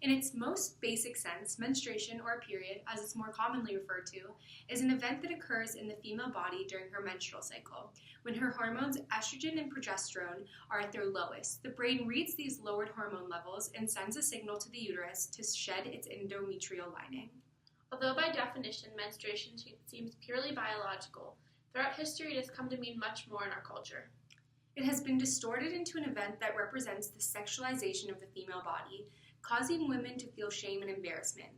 In its most basic sense, menstruation, or period, as it's more commonly referred to, is an event that occurs in the female body during her menstrual cycle. When her hormones estrogen and progesterone are at their lowest, the brain reads these lowered hormone levels and sends a signal to the uterus to shed its endometrial lining. Although by definition menstruation seems purely biological, throughout history it has come to mean much more in our culture. It has been distorted into an event that represents the sexualization of the female body, causing women to feel shame and embarrassment.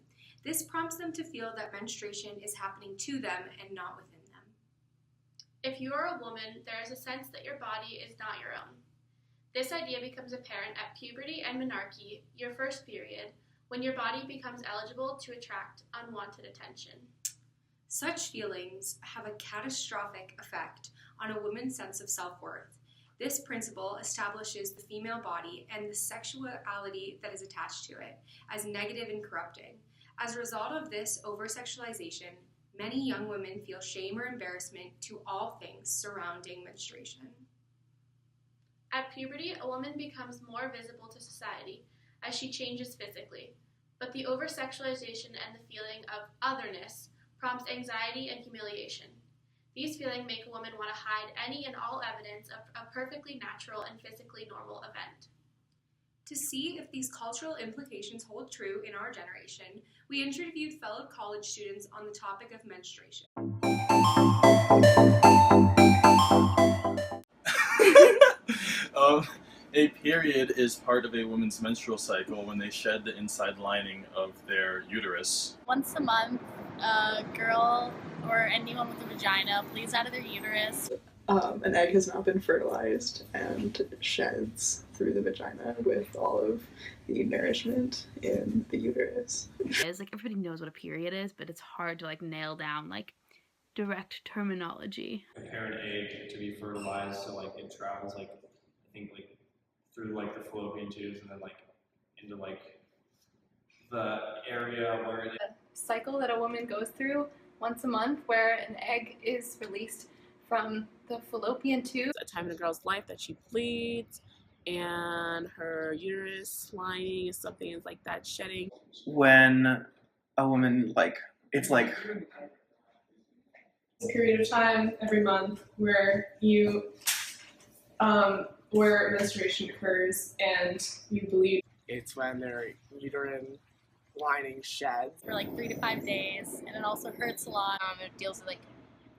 This prompts them to feel that menstruation is happening to them and not within them. If you are a woman, there is a sense that your body is not your own. This idea becomes apparent at puberty and menarche, your first period, when your body becomes eligible to attract unwanted attention. Such feelings have a catastrophic effect on a woman's sense of self-worth. This principle establishes the female body and the sexuality that is attached to it as negative and corrupting. As a result of this over-sexualization, many young women feel shame or embarrassment to all things surrounding menstruation. At puberty, a woman becomes more visible to society as she changes physically, but the over-sexualization and the feeling of otherness prompts anxiety and humiliation. These feelings make a woman want to hide any and all evidence of a perfectly natural and physically normal event. To see if these cultural implications hold true in our generation, we interviewed fellow college students on the topic of menstruation. A period is part of a woman's menstrual cycle when they shed the inside lining of their uterus. Once a month, a girl or anyone with a vagina bleeds out of their uterus. An egg has now been fertilized and sheds through the vagina with all of the nourishment in the uterus. It's like everybody knows what a period is, but it's hard to like nail down like direct terminology. Prepare an egg to be fertilized, so like it travels like I think like through like the fallopian tubes and then like into like the area where it cycle that a woman goes through once a month where an egg is released from the fallopian tube. A time in a girl's life that she bleeds and her uterus lining is something is like that shedding. When a woman it's like a period of time every month where you where menstruation occurs and you bleed. It's when their uterine lining sheds. For like 3 to 5 days, and it also hurts a lot. It deals with like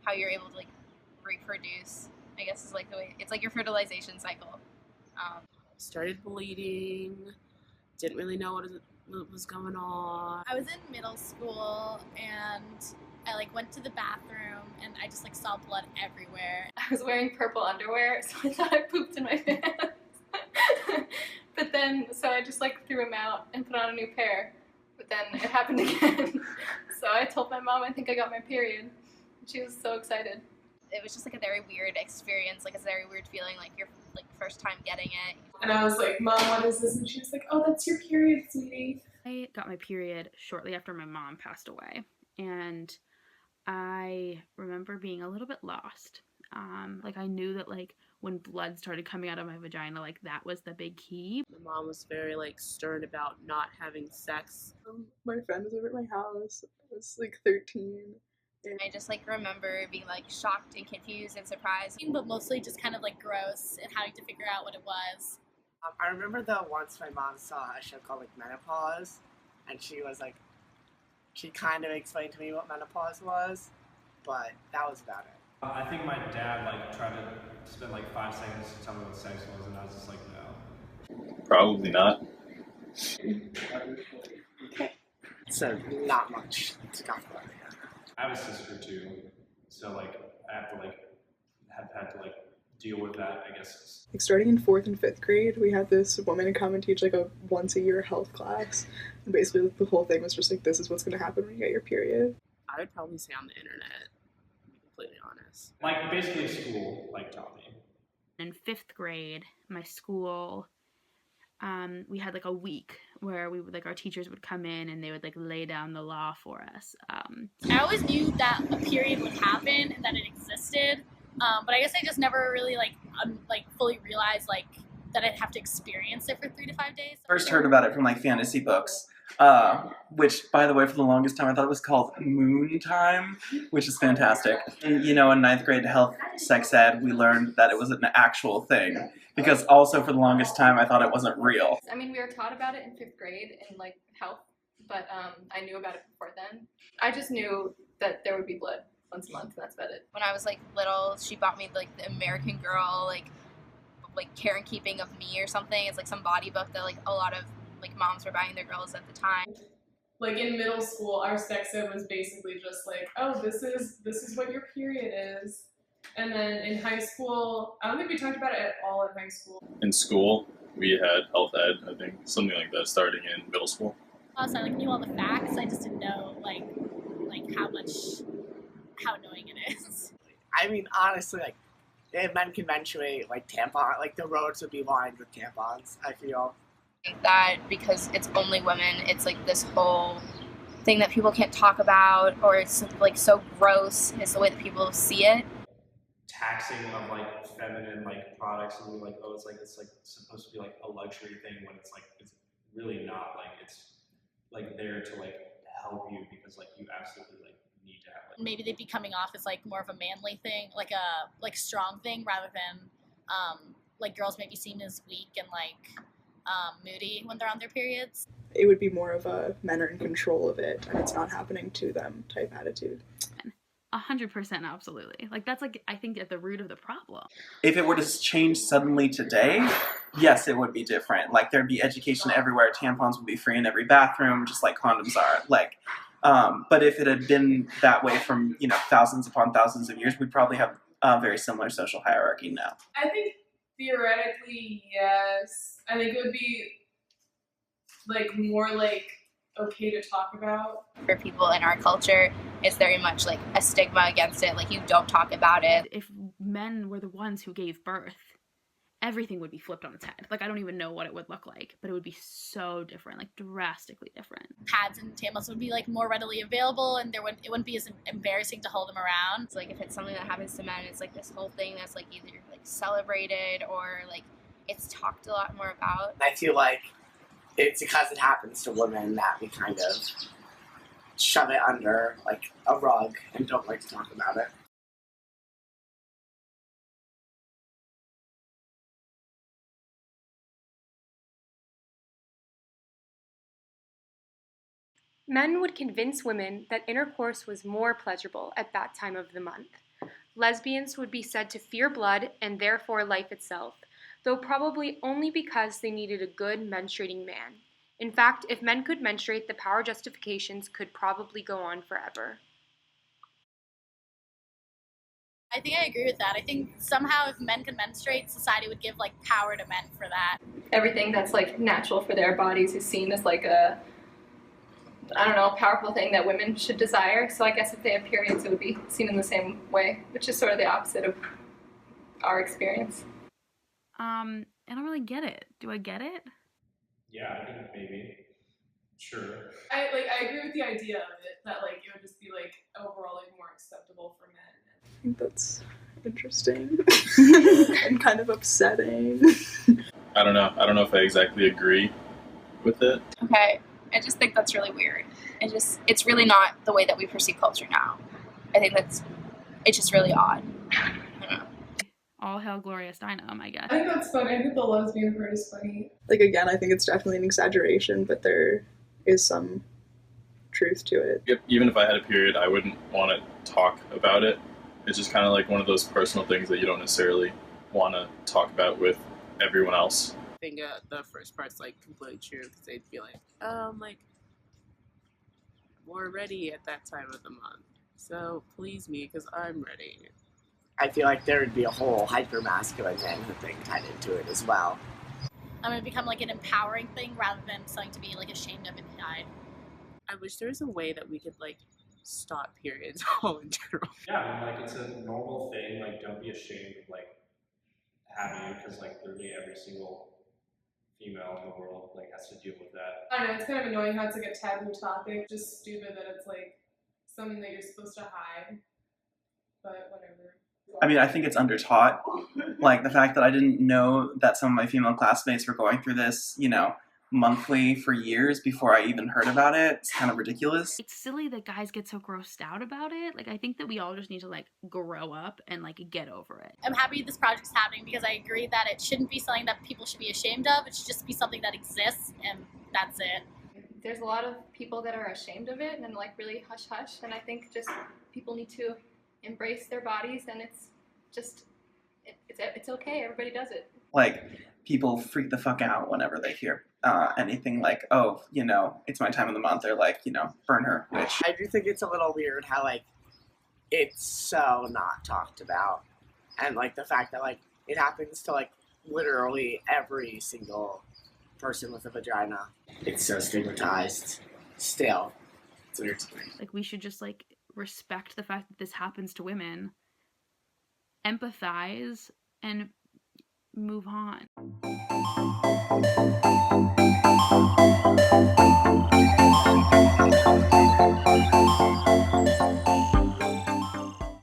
how you're able to like reproduce, I guess is like the way, it's like your fertilization cycle. Started bleeding, didn't really know what was going on. I was in middle school and I like went to the bathroom and I just like saw blood everywhere. I was wearing purple underwear, so I thought I pooped in my pants. But then, so I just like threw them out and put on a new pair. But then it happened again. So I told my mom I think I got my period. She was so excited. It was just like a very weird experience, like a very weird feeling, like your like first time getting it. And I was like, Mom, what is this? And she was like, oh, that's your period, sweetie. I got my period shortly after my mom passed away, and I remember being a little bit lost. Like I knew that like when blood started coming out of my vagina, like that was the big key. My mom was very like stern about not having sex. My friend was over at my house. I was like 13. And I just like remember being like shocked and confused and surprised, but mostly just kind of like gross and having to figure out what it was. I remember though once my mom saw a show called like Menopause, and she was like, she kind of explained to me what menopause was, but that was about it. I think my dad like tried to spend like 5 seconds to tell me what sex was, and I was just like, no. Probably not. So not much to talk about. I have a sister too, so like I have to like have had to like deal with that, I guess. Like starting in 4th and 5th grade, we had this woman come and teach like a once-a-year health class, and basically the whole thing was just like, this is what's going to happen when you get your period. I would probably say on the internet, to be completely honest. Like basically school, like taught me. In 5th grade, my school, we had like a week where we would like our teachers would come in and they would like lay down the law for us. I always knew that a period would happen and that it existed, but I guess I just never really like fully realized like that I'd have to experience it for 3 to 5 days. First heard about it from like fantasy books, which, by the way, for the longest time I thought it was called Moon Time, which is fantastic. And you know, in 9th grade health sex ed, we learned that it was an actual thing. Because also for the longest time I thought it wasn't real. I mean, we were taught about it in 5th grade in like health, but I knew about it before then. I just knew that there would be blood once a month, and that's about it. When I was like little, she bought me like the American Girl, like Care and Keeping of Me or something. It's like some body book that like a lot of like moms were buying their girls at the time. Like in middle school, our sex ed was basically just like, oh, this is what your period is. And then in high school, I don't think we talked about it at all in high school. In school, we had health ed, I think, something like that, starting in middle school. Also, I like knew all the facts. I just didn't know like how annoying it is. I mean, honestly, like, if men can menstruate, like tampon, like the roads would be lined with tampons, I feel. That because it's only women, it's like this whole thing that people can't talk about, or it's like so gross is the way that people see it. Taxing of like feminine like products, and we're like, oh, it's like supposed to be like a luxury thing when it's really not. Like it's like there to like help you because like you absolutely like need to have like. Maybe they'd be coming off as like more of a manly thing, like a strong thing, rather than like girls maybe seen as weak and like moody when they're on their periods. It would be more of a men are in control of it and it's not happening to them type attitude. 100% absolutely. Like that's like I think at the root of the problem. If it were to change suddenly today, yes, it would be different. Like there'd be education everywhere. Tampons would be free in every bathroom, just like condoms are. Like, but if it had been that way from thousands upon thousands of years, we'd probably have a very similar social hierarchy now. I think theoretically, yes. I think it would be like more like okay to talk about. For people in our culture, it's very much like a stigma against it. Like you don't talk about it. If men were the ones who gave birth, everything would be flipped on its head. Like I don't even know what it would look like, but it would be so different, like drastically different. Pads and tampons would be like more readily available, and it wouldn't be as embarrassing to hold them around. It's like if it's something that happens to men, it's like this whole thing that's like either like celebrated or like it's talked a lot more about. I feel like it's because it happens to women that we kind of shove it under like a rug and don't like to talk about it. Men would convince women that intercourse was more pleasurable at that time of the month. Lesbians would be said to fear blood and therefore life itself, though probably only because they needed a good menstruating man. In fact, if men could menstruate, the power justifications could probably go on forever. I think I agree with that. I think somehow if men could menstruate, society would give like power to men for that. Everything that's like natural for their bodies is seen as like a, I don't know, powerful thing that women should desire. So I guess if they have periods, it would be seen in the same way, which is sort of the opposite of our experience. I don't really get it. Do I get it? Yeah, I think maybe. Sure. I agree with the idea of it, that like it would just be like overall like more acceptable for men. I think that's interesting and kind of upsetting. I don't know if I exactly agree with it. Okay, I just think that's really weird. It's really not the way that we perceive culture now. I think it's just really odd. All hail Gloria Steinem, I guess. I think that's funny. I think the lesbian part is funny. Like again, I think it's definitely an exaggeration, but there is some truth to it. Even if I had a period, I wouldn't want to talk about it. It's just kind of like one of those personal things that you don't necessarily want to talk about with everyone else. I think the first part's like completely true because they'd be like, like we're ready at that time of the month, so please me because I'm ready. I feel like there would be a whole hyper-masculine manhood thing tied into it as well. I'm gonna become like an empowering thing rather than something to be like ashamed of and hide. I wish there was a way that we could like stop periods all in general. Yeah, I mean, like it's a normal thing. Like, don't be ashamed of like having it because like literally every single female in the world like has to deal with that. I know, it's kind of annoying how it's like a taboo topic. Just stupid that it's like something that you're supposed to hide. But whatever. I mean, I think it's undertaught. Like, the fact that I didn't know that some of my female classmates were going through this, monthly for years before I even heard about it. It's kind of ridiculous. It's silly that guys get so grossed out about it. Like, I think that we all just need to, like, grow up and, like, get over it. I'm happy this project's happening because I agree that it shouldn't be something that people should be ashamed of. It should just be something that exists, and that's it. There's a lot of people that are ashamed of it and like really hush hush, and I think just people need to embrace their bodies, and it's just it's okay. Everybody does it. Like, people freak the fuck out whenever they hear anything like, oh, it's my time of the month, or like, burn her, bitch. I do think it's a little weird how, like, it's so not talked about. And, like, the fact that, like, it happens to, like, literally every single person with a vagina. It's so stigmatized. Still. It's weird to me. Like, we should just, like, respect the fact that this happens to women, empathize, and move on.